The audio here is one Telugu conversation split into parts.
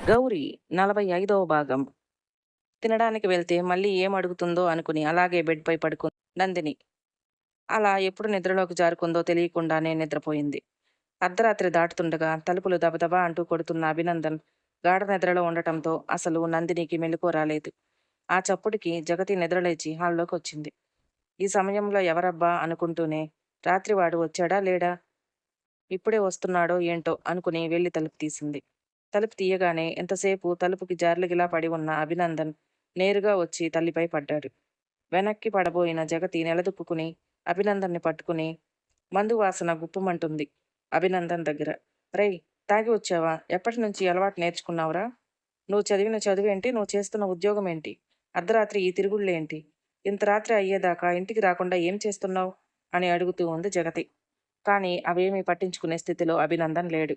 గౌరి 45వ భాగం. తినడానికి వెళ్తే మళ్ళీ ఏం అడుగుతుందో అనుకుని అలాగే బెడ్పై పడుకుంది నందిని. అలా ఎప్పుడు నిద్రలోకి జారుకుందో తెలియకుండానే నిద్రపోయింది. అర్ధరాత్రి దాటుతుండగా తలుపులు దబదబా అంటూ కొడుతున్న అభినందన్ గాఢ నిద్రలో ఉండటంతో అసలు నందినికి మెలకువ రాలేదు. ఆ చప్పుడుకి జగతి నిద్రలేచి హాల్లోకి వచ్చింది. ఈ సమయంలో ఎవరబ్బా అనుకుంటూనే రాత్రి వాడు వచ్చాడా లేడా, ఇప్పుడే వస్తున్నాడో ఏంటో అనుకుని వెళ్లి తలుపు తీసింది. తలుపు తీయగానే ఎంతసేపు తలుపుకి జార్లుగిలా పడి ఉన్న అభినందన్ నేరుగా వచ్చి తల్లిపై పడ్డాడు. వెనక్కి పడబోయిన జగతి నిలదొక్కుని అభినందన్ని పట్టుకుని మందు వాసన గుప్పుమంటుంది అభినందన్ దగ్గర. రేయ్, తాగి వచ్చావా? ఎప్పటి నుంచి అలవాటు నేర్చుకున్నావురా? నువ్వు చదివిన చదువేంటి? నువ్వు చేస్తున్న ఉద్యోగం ఏంటి? అర్ధరాత్రి ఈ తిరుగుళ్ళేంటి? ఇంత రాత్రి అయ్యేదాకా ఇంటికి రాకుండా ఏం చేస్తున్నావు అని అడుగుతూ ఉంది జగతి. కానీ అవేమీ పట్టించుకునే స్థితిలో అభినందన్ లేడు.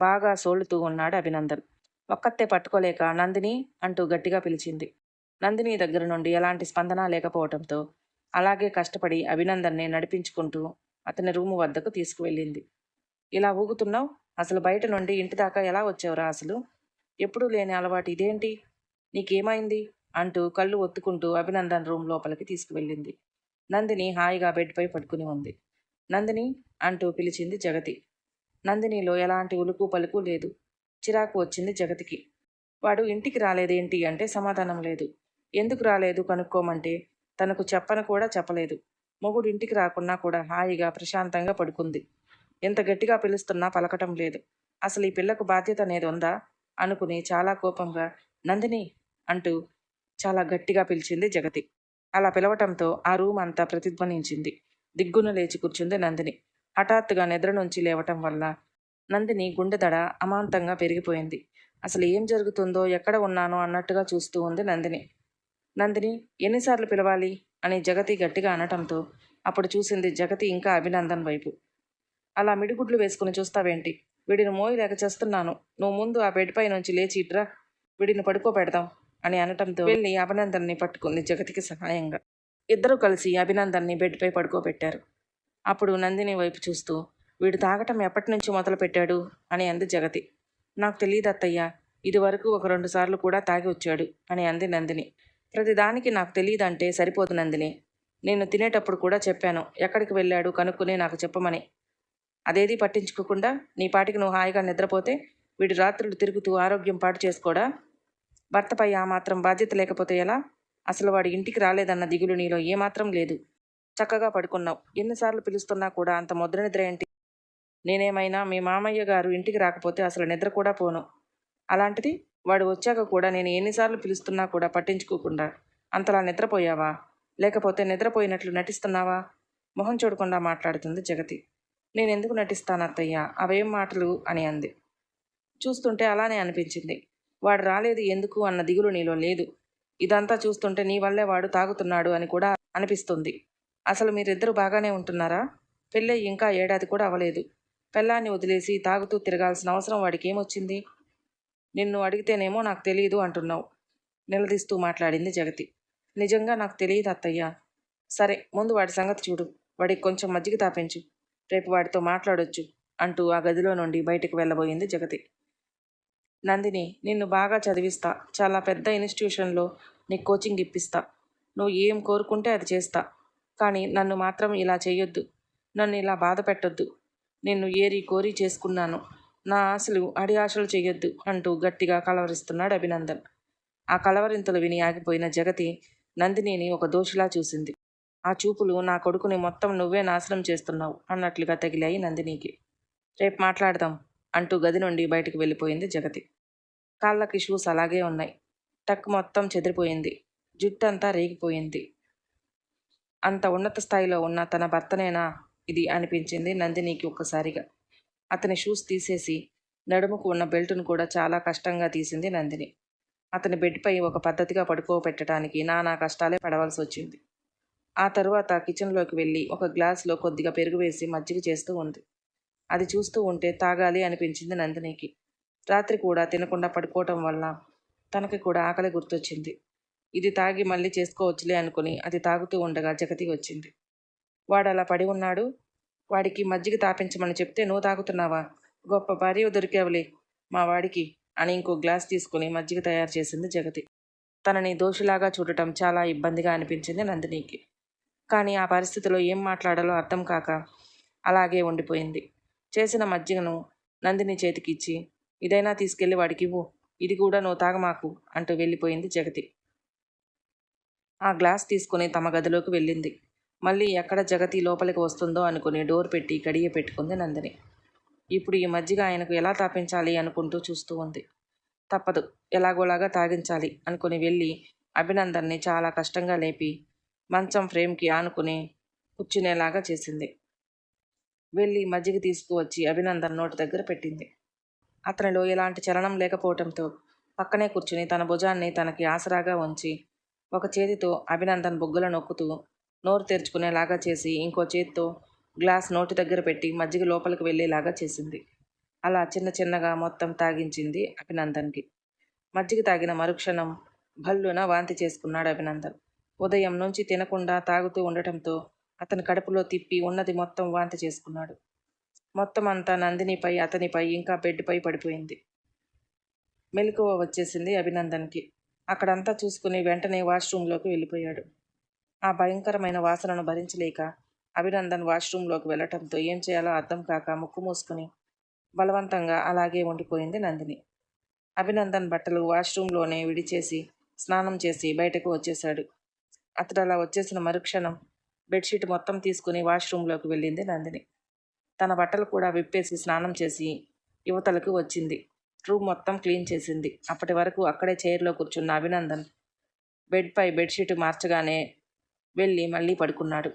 బాగా సోలుతూ ఉన్నాడు అభినందన్. ఒక్కతే పట్టుకోలేక నందిని అంటూ గట్టిగా పిలిచింది. నందిని దగ్గర నుండి ఎలాంటి స్పందన లేకపోవడంతో అలాగే కష్టపడి అభినందన్ని నడిపించుకుంటూ అతని రూము వద్దకు తీసుకువెళ్ళింది. ఇలా ఊగుతున్నావు? అసలు బయట నుండి ఇంటి దాకా ఎలా వచ్చావురా? అసలు ఎప్పుడూ లేని అలవాటు ఇదేంటి? నీకేమైంది అంటూ కళ్ళు ఒత్తుకుంటూ అభినందన్ రూమ్ లోపలికి తీసుకువెళ్ళింది. నందిని హాయిగా బెడ్పై పడుకుని ఉంది. నందిని అంటూ పిలిచింది జగతి. నందినిలో ఎలాంటి ఉలుకు పలుకు లేదు. చిరాకు వచ్చింది జగతికి. వాడు ఇంటికి రాలేదేంటి అంటే సమాధానం లేదు. ఎందుకు రాలేదు కనుక్కోమంటే తనకు చెప్పను కూడా చెప్పలేదు. మొగుడు ఇంటికి రాకున్నా కూడా హాయిగా ప్రశాంతంగా పడుకుంది. ఎంత గట్టిగా పిలుస్తున్నా పలకటం లేదు. అసలు ఈ పిల్లకు బాధ్యత అనేది ఉందా అనుకుని చాలా కోపంగా నందిని అంటూ చాలా గట్టిగా పిలిచింది జగతి. అలా పిలవటంతో ఆ రూమ్ అంతా ప్రతిధ్వనించింది. దిగ్గున లేచి కూర్చుంది నందిని. హఠాత్తుగా నిద్ర నుంచి లేవటం వల్ల నందిని గుండె దడ అమాంతంగా పెరిగిపోయింది. అసలు ఏం జరుగుతుందో, ఎక్కడ ఉన్నానో అన్నట్టుగా చూస్తూ ఉంది నందిని. నందిని, ఎన్నిసార్లు పిలవాలి అని జగతి గట్టిగా అనటంతో అప్పుడు చూసింది జగతి ఇంకా అభినందన్ వైపు. అలా మిడిగుడ్లు వేసుకుని చూస్తావేంటి? వీడిని మోయలేక చేస్తున్నాను. నువ్వు ముందు ఆ బెడ్పై నుంచి లేచి ఇట్రా, వీడిని పడుకోబెడదాం అని అనటంతో వెళ్ళి అభినందన్ని పట్టుకుంది జగతికి సహాయంగా. ఇద్దరూ కలిసి అభినందన్ని బెడ్పై పడుకోబెట్టారు. అప్పుడు నందిని వైపు చూస్తూ వీడు తాగటం ఎప్పటి నుంచి మొదలు పెట్టాడు అని అంది జగతి. నాకు తెలియదు అత్తయ్య, ఇదివరకు ఒక 2 సార్లు కూడా తాగి వచ్చాడు అని అంది నందిని. ప్రతిదానికి నాకు తెలియదంటే సరిపోదు నందిని. నేను తినేటప్పుడు కూడా చెప్పాను ఎక్కడికి వెళ్ళాడు కనుక్కుని నాకు చెప్పమని. అదేది పట్టించుకోకుండా నీ పాటికి నువ్వు హాయిగా నిద్రపోతే వీడు రాత్రులు తిరుగుతూ ఆరోగ్యం పాటు చేసుకోడా? భర్తపై ఆ మాత్రం బాధ్యత లేకపోతే ఎలా? అసలు వాడి ఇంటికి రాలేదన్న దిగులు నీలో ఏమాత్రం లేదు. చక్కగా పడుకున్నావు. ఎన్నిసార్లు పిలుస్తున్నా కూడా అంత ముద్ర నిద్ర ఏంటి? నేనేమైనా మీ మామయ్య గారు ఇంటికి రాకపోతే అసలు నిద్ర కూడా పోను. అలాంటిది వాడు వచ్చాక కూడా నేను ఎన్నిసార్లు పిలుస్తున్నా కూడా పట్టించుకోకుండా అంతలా నిద్రపోయావా? లేకపోతే నిద్రపోయినట్లు నటిస్తున్నావా? మొహం చూడకుండా మాట్లాడుతుంది జగతి. నేనెందుకు నటిస్తాను అత్తయ్య, అవేం మాటలు అని అంది. చూస్తుంటే అలానే అనిపించింది. వాడు రాలేదు ఎందుకు అన్న దిగులు నీలో లేదు. ఇదంతా చూస్తుంటే నీ వల్లే వాడు తాగుతున్నాడు అని కూడా అనిపిస్తుంది. అసలు మీరిద్దరూ బాగానే ఉంటున్నారా? పెళ్ళై ఇంకా ఏడాది కూడా అవ్వలేదు. పెళ్ళాన్ని వదిలేసి తాగుతూ తిరగాల్సిన అవసరం వాడికి ఏమొచ్చింది? నిన్ను అడిగితేనేమో నాకు తెలియదు అంటున్నావు నిలదీస్తూ మాట్లాడింది జగతి. నిజంగా నాకు తెలియదు అత్తయ్య. సరే, ముందు వాడి సంగతి చూడు. వాడికి కొంచెం మజ్జిగ తాపించు. రేపు వాడితో మాట్లాడొచ్చు అంటూ ఆ గదిలో నుండి బయటికి వెళ్ళబోయింది జగతి. నందిని, నిన్ను బాగా చదివిస్తా. చాలా పెద్ద ఇన్స్టిట్యూషన్లో నీకు కోచింగ్ ఇప్పిస్తా. నువ్వు ఏం కోరుకుంటే అది చేస్తా. కానీ నన్ను మాత్రం ఇలా చేయొద్దు. నన్ను ఇలా బాధ పెట్టొద్దు. నిన్ను ఏరి కోరి చేసుకున్నాను. నా ఆశలు అడి ఆశలు చేయొద్దు అంటూ గట్టిగా కలవరిస్తున్నాడు అభినందన్. ఆ కలవరింతలు విని ఆగిపోయిన జగతి నందినిని ఒక దోషిలా చూసింది. ఆ చూపులు నా కొడుకుని మొత్తం నువ్వే నాశనం చేస్తున్నావు అన్నట్లుగా తగిలాయి నందినికి. రేపు మాట్లాడదాం అంటూ గది నుండి బయటకు వెళ్ళిపోయింది జగతి. కాళ్ళకి షూస్ అలాగే ఉన్నాయి. టక్ మొత్తం చెదిరిపోయింది. జుట్టంతా రేగిపోయింది. అంత ఉన్నత స్థాయిలో ఉన్న తన భర్తనేనా ఇది అనిపించింది నందినికి ఒక్కసారిగా. అతని షూస్ తీసేసి నడుముకు ఉన్న బెల్టును కూడా చాలా కష్టంగా తీసింది నందిని. అతని బెడ్పై ఒక పద్ధతిగా పడుకోబెట్టడానికి నానా కష్టాలే పడవలసి వచ్చింది. ఆ తరువాత కిచెన్లోకి వెళ్ళి ఒక గ్లాసులో కొద్దిగా పెరుగు వేసి మజ్జిగ చేస్తూ ఉంది. అది చూస్తూ ఉంటే తాగాలి అనిపించింది నందినికి. రాత్రి కూడా తినకుండా పడుకోవటం వల్ల తనకి కూడా ఆకలి గుర్తొచ్చింది. ఇది తాగి మళ్ళీ చేసుకోవచ్చులే అనుకుని అది తాగుతూ ఉండగా జగతి వచ్చింది. వాడు అలా పడి ఉన్నాడు. వాడికి మజ్జిగ తాపించమని చెప్తే నువ్వు తాగుతున్నావా? గొప్ప భార్య దొరికావులే మా వాడికి అని ఇంకో గ్లాస్ తీసుకుని మజ్జిగ తయారు చేసింది జగతి. తనని దోషిలాగా చూడటం చాలా ఇబ్బందిగా అనిపించింది నందినికి. కానీ ఆ పరిస్థితిలో ఏం మాట్లాడాలో అర్థం కాక అలాగే ఉండిపోయింది. చేసిన మజ్జిగను నందిని చేతికిచ్చి, ఇదైనా తీసుకెళ్లి వాడికివ్వు, ఇది కూడా నువ్వు తాగమాకు అంటూ వెళ్ళిపోయింది జగతి. ఆ గ్లాస్ తీసుకుని తమ గదిలోకి వెళ్ళింది. మళ్ళీ ఎక్కడ జగతి లోపలికి వస్తుందో అనుకుని డోర్ పెట్టి గడియ పెట్టుకుంది నందిని. ఇప్పుడు ఈ మజ్జిగ ఆయనకు ఎలా తాపించాలి అనుకుంటూ చూస్తూ ఉంది. తప్పదు, ఎలాగోలాగా తాగించాలి అనుకుని వెళ్ళి అభినందన్ని చాలా కష్టంగా లేపి మంచం ఫ్రేమ్కి ఆనుకుని కూర్చునేలాగా చేసింది. వెళ్ళి మజ్జిగ తీసుకువచ్చి అభినందన్ నోటి దగ్గర పెట్టింది. అతనిలో ఎలాంటి చలనం లేకపోవటంతో పక్కనే కూర్చుని తన భుజాన్ని తనకి ఆసరాగా ఉంచి ఒక చేతితో అభినందన్ బొగ్గుల నొక్కుతూ నోరు తెరుచుకునేలాగా చేసి ఇంకో చేతితో గ్లాస్ నోటి దగ్గర పెట్టి మజ్జిగ లోపలికి వెళ్ళేలాగా చేసింది. అలా చిన్న చిన్నగా మొత్తం తాగించింది అభినందన్కి. మజ్జిగ తాగిన మరుక్షణం భల్లున వాంతి చేసుకున్నాడు అభినందన్. ఉదయం నుంచి తినకుండా తాగుతూ ఉండటంతో అతని కడుపులో తిప్పి ఉన్నది మొత్తం వాంతి చేసుకున్నాడు. మొత్తం అంతా నందినిపై, అతనిపై, ఇంకా బెడ్పై పడిపోయింది. మెలకువ వచ్చేసింది అభినందన్కి. అక్కడంతా చూసుకుని వెంటనే వాష్రూంలోకి వెళ్ళిపోయాడు. ఆ భయంకరమైన వాసనను భరించలేక అభినందన్ వాష్రూంలోకి వెళ్ళటంతో ఏం చేయాలో అర్థం కాక ముక్కు మూసుకుని బలవంతంగా అలాగే ఉండిపోయింది నందిని. అభినందన్ బట్టలు వాష్రూంలోనే విడిచేసి స్నానం చేసి బయటకు వచ్చేశాడు. అతడు అలా వచ్చేసిన మరుక్షణం బెడ్షీట్ మొత్తం తీసుకుని వాష్రూంలోకి వెళ్ళింది నందిని. తన బట్టలు కూడా విప్పేసి స్నానం చేసి యువతలకు వచ్చింది. రూమ్ మొత్తం క్లీన్ చేసింది. అప్పటి వరకు అక్కడే చైర్లో కూర్చున్న అభినందన్ బెడ్పై బెడ్షీట్ మార్చగానే వెళ్ళి మళ్ళీ పడుకున్నాడు.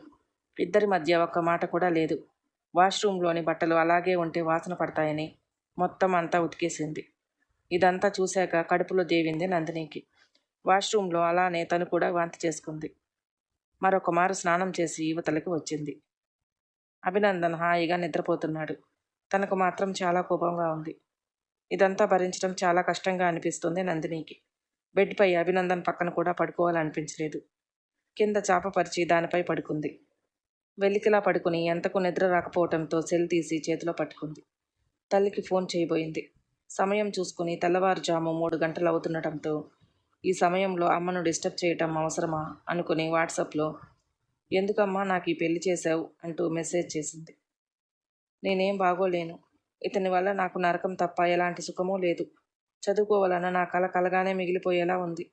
ఇద్దరి మధ్య ఒక్క మాట కూడా లేదు. వాష్రూంలోని బట్టలు అలాగే ఉంటే వాసన పడతాయని మొత్తం అంతా ఉతికేసింది. ఇదంతా చూశాక కడుపులో దేవింది నందినికి. వాష్రూంలో అలానే తను కూడా వాంతి చేసుకుంది. మరొక మారు స్నానం చేసి యువతలకి వచ్చింది. అభినందన్ హాయిగా నిద్రపోతున్నాడు. తనకు మాత్రం చాలా కోపంగా ఉంది. ఇదంతా భరించడం చాలా కష్టంగా అనిపిస్తుంది నందినికి. బెడ్పై అభినందన్ పక్కన కూడా పడుకోవాలనిపించలేదు. కింద చాపపరిచి దానిపై పడుకుంది. వెలికిలా పడుకుని ఎంతకు నిద్ర రాకపోవడంతో సెల్ తీసి చేతిలో పట్టుకుంది. తల్లికి ఫోన్ చేయబోయింది. సమయం చూసుకుని తెల్లవారుజాము 3 గంటలు అవుతుండటంతో ఈ సమయంలో అమ్మను డిస్టర్బ్ చేయటం అవసరమా అనుకుని వాట్సాప్లో, ఎందుకమ్మా నాకు ఈ పెళ్లి చేశావు అంటూ మెసేజ్ చేసింది. నేనేం బాగోలేను. ఇతని వల్ల నాకు నరకం తప్ప ఎలాంటి సుఖమూ లేదు. చదువుకోవాలన్న నా కల కలగానే మిగిలిపోయేలా ఉంది.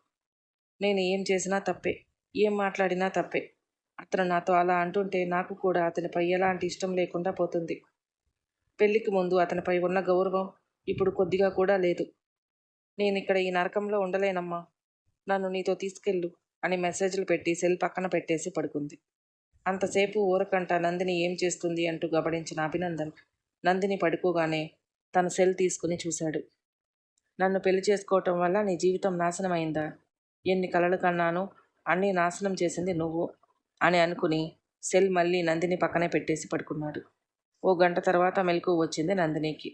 నేను ఏం చేసినా తప్పే, ఏం మాట్లాడినా తప్పే. అతను నాతో అలా అంటుంటే నాకు కూడా అతనిపై ఎలాంటి ఇష్టం లేకుండా పోతుంది. పెళ్లికి ముందు అతనిపై ఉన్న గౌరవం ఇప్పుడు కొద్దిగా కూడా లేదు. నేను ఇక్కడ ఈ నరకంలో ఉండలేనమ్మా, నన్ను నీతో తీసుకెళ్ళు అని మెసేజ్లు పెట్టి సెల్ పక్కన పెట్టేసి పడుకుంది. అంతసేపు ఊరకంట నందిని ఏం చేస్తుంది అంటూ గమనించిన అభినందన్ నందిని పడుకోగానే తన సెల్ తీసుకుని చూశాడు. నన్ను పెళ్లి చేసుకోవటం వల్ల నీ జీవితం నాశనమైందా? ఎన్ని కలలు కన్నానో అన్నీ నాశనం చేసింది నువ్వు అని అనుకుని సెల్ మళ్ళీ నందిని పక్కనే పెట్టేసి పడుకున్నాడు. ఓ గంట తర్వాత మెలకువ వచ్చింది నందినికి.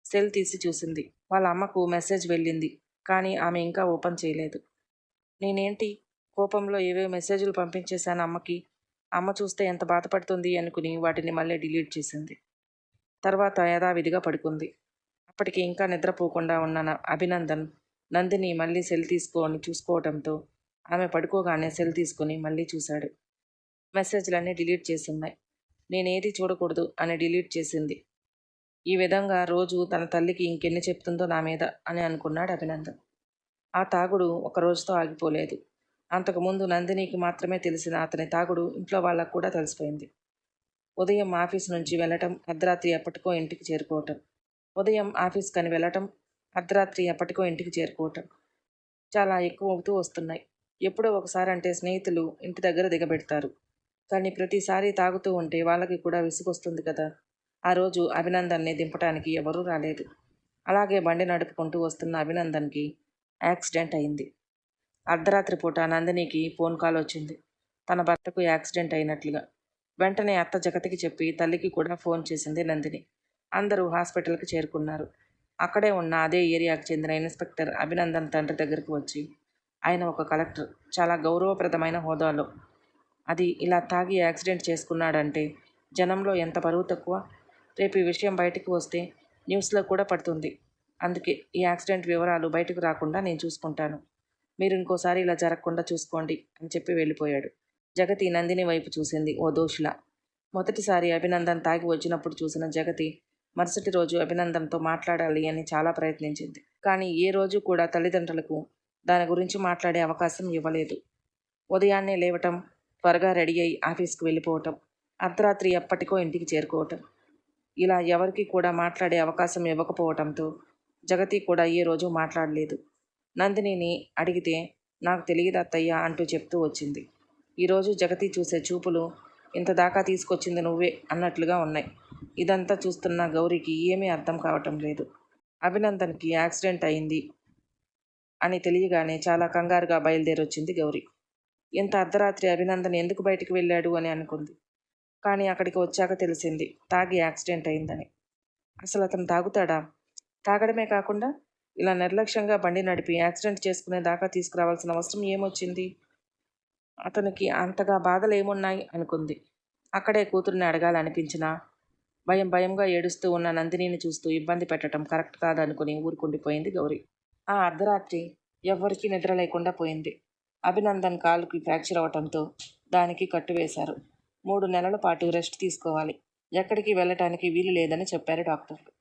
సెల్ తీసి చూసింది. వాళ్ళ అమ్మకు మెసేజ్ వెళ్ళింది, కానీ ఆమె ఇంకా ఓపెన్ చేయలేదు. నేనేంటి కోపంలో ఏవో మెసేజ్లు పంపించేశాను అమ్మకి, అమ్మ చూస్తే ఎంత బాధపడుతుంది అనుకుని వాటిని మళ్ళీ డిలీట్ చేసింది. తర్వాత యథావిధిగా పడుకుంది. అప్పటికి ఇంకా నిద్రపోకుండా ఉన్న అభినందన్ నందిని మళ్ళీ సెల్ తీసుకొని చూసుకోవడంతో ఆమె పడుకోగానే సెల్ తీసుకుని మళ్ళీ చూశాడు. మెసేజ్లన్నీ డిలీట్ చేస్తున్నాయి. నేనేది చూడకూడదు అని డిలీట్ చేసింది. ఈ విధంగా రోజు తన తల్లికి ఇంకెన్ని చెప్తుందో నా మీద అని అనుకున్నాడు అభినందన్. ఆ తాగుడు ఒక రోజుతో ఆగిపోలేదు. అంతకుముందు నందినికి మాత్రమే తెలిసిన అతని తాగుడు ఇంట్లో వాళ్ళకు కూడా తెలిసిపోయింది. ఉదయం ఆఫీస్ నుంచి వెళ్ళటం, అర్ధరాత్రి ఎప్పటికో ఇంటికి చేరుకోవటం. ఉదయం ఆఫీస్కని వెళ్ళటం, అర్ధరాత్రి ఎప్పటికో ఇంటికి చేరుకోవటం చాలా ఎక్కువ అవుతూ వస్తున్నాయి. ఎప్పుడో ఒకసారి అంటే స్నేహితులు ఇంటి దగ్గర దిగబెడతారు. కానీ ప్రతిసారి తాగుతూ ఉంటే వాళ్ళకి కూడా విసుగొస్తుంది కదా. ఆ రోజు అభినందన్ని దింపటానికి ఎవరూ రాలేదు. అలాగే బండి నడుపుకుంటూ వస్తున్న అభినందన్కి యాక్సిడెంట్ అయింది. అర్ధరాత్రి పూట నందినికి ఫోన్ కాల్ వచ్చింది, తన భర్తకు యాక్సిడెంట్ అయినట్లుగా. వెంటనే అత్త జగతికి చెప్పి తల్లికి కూడా ఫోన్ చేసింది నందిని. అందరూ హాస్పిటల్కి చేరుకున్నారు. అక్కడే ఉన్న అదే ఏరియాకు చెందిన ఇన్స్పెక్టర్ అభినందన్ తండ్రి దగ్గరకు వచ్చి, ఆయన ఒక కలెక్టర్, చాలా గౌరవప్రదమైన హోదాలో, అది ఇలా తాగి యాక్సిడెంట్ చేసుకున్నాడంటే జనంలో ఎంత బరువు తక్కువ. రేపు ఈ విషయం బయటికి వస్తే న్యూస్లో కూడా పడుతుంది. అందుకే ఈ యాక్సిడెంట్ వివరాలు బయటకు రాకుండా నేను చూసుకుంటాను. మీరు ఇంకోసారి ఇలా జరగకుండా చూసుకోండి అని చెప్పి వెళ్ళిపోయాడు. జగతి నందిని వైపు చూసింది ఓ దోషిలా. మొదటిసారి అభినందన్ తాగి వచ్చినప్పుడు చూసిన జగతి మరుసటి రోజు అభినందన్తో మాట్లాడాలి అని చాలా ప్రయత్నించింది. కానీ ఏ రోజు కూడా తల్లిదండ్రులకు దాని గురించి మాట్లాడే అవకాశం ఇవ్వలేదు. ఉదయాన్నే లేవటం, త్వరగా రెడీ అయి ఆఫీస్కి వెళ్ళిపోవటం, అర్ధరాత్రి ఎప్పటికో ఇంటికి చేరుకోవటం, ఇలా ఎవరికి కూడా మాట్లాడే అవకాశం ఇవ్వకపోవటంతో జగతి కూడా ఏ రోజు మాట్లాడలేదు. నందినిని అడిగితే నాకు తెలియదు అత్తయ్య అంటూ చెప్తూ వచ్చింది. ఈరోజు జగతి చూసే చూపులు ఇంత దాకా తీసుకొచ్చింది నువ్వే అన్నట్లుగా ఉన్నాయి. ఇదంతా చూస్తున్న గౌరికి ఏమీ అర్థం కావటం లేదు. అభినందన్కి యాక్సిడెంట్ అయింది అని తెలియగానే చాలా కంగారుగా బయలుదేరొచ్చింది గౌరి. ఇంత అర్ధరాత్రి అభినందన్ ఎందుకు బయటికి వెళ్ళాడు అని అనుకుంది. కానీ అక్కడికి వచ్చాక తెలిసింది తాగి యాక్సిడెంట్ అయిందని. అసలు అతను తాగుతాడా? తాగడమే కాకుండా ఇలా నిర్లక్ష్యంగా బండి నడిపి యాక్సిడెంట్ చేసుకునే దాకా తీసుకురావాల్సిన అవసరం ఏమొచ్చింది? అతనికి అంతగా బాధలు ఏమున్నాయి అనుకుంది. అక్కడే కూతుర్ని అడగాలనిపించినా భయంగా ఏడుస్తూ ఉన్న నందినిని చూస్తూ ఇబ్బంది పెట్టడం కరెక్ట్ కాదనుకుని ఊరుకుండిపోయింది గౌరి. ఆ అర్ధరాత్రి ఎవ్వరికీ నిద్ర లేకుండా పోయింది. అభినందన్ కాలుకి ఫ్రాక్చర్ అవటంతో దానికి కట్టువేశారు. 3 నెలల పాటు రెస్ట్ తీసుకోవాలి. ఎక్కడికి వెళ్ళటానికి వీలు లేదని చెప్పారు డాక్టర్లు.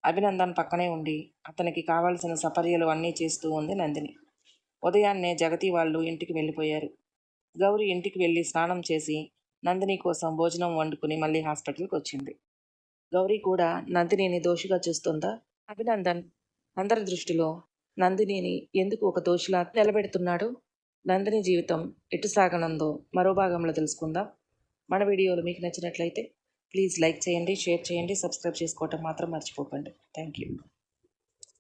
అభినందన్ పక్కనే ఉండి అతనికి కావాల్సిన సపర్యలు అన్నీ చేస్తూ ఉంది నందిని. ఉదయాన్నే జగతి వాళ్ళు ఇంటికి వెళ్ళిపోయారు. గౌరి ఇంటికి వెళ్ళి స్నానం చేసి నందిని కోసం భోజనం వండుకుని మళ్ళీ హాస్పిటల్కి వచ్చింది. గౌరీ కూడా నందినిని దోషిగా చూస్తుందా? అభినందన్ అందరి దృష్టిలో నందినిని ఎందుకు ఒక దోషిలా నిలబెడుతున్నాడు? నందిని జీవితం ఎటు సాగనుందో మరో భాగంలో తెలుసుకుందాం. మన వీడియోలు మీకు నచ్చినట్లయితే ప్లీజ్ లైక్ చేయండి, షేర్ చేయండి, సబ్స్క్రైబ్ చేసుకోవటం మాత్రం మర్చిపోకండి. Thank you.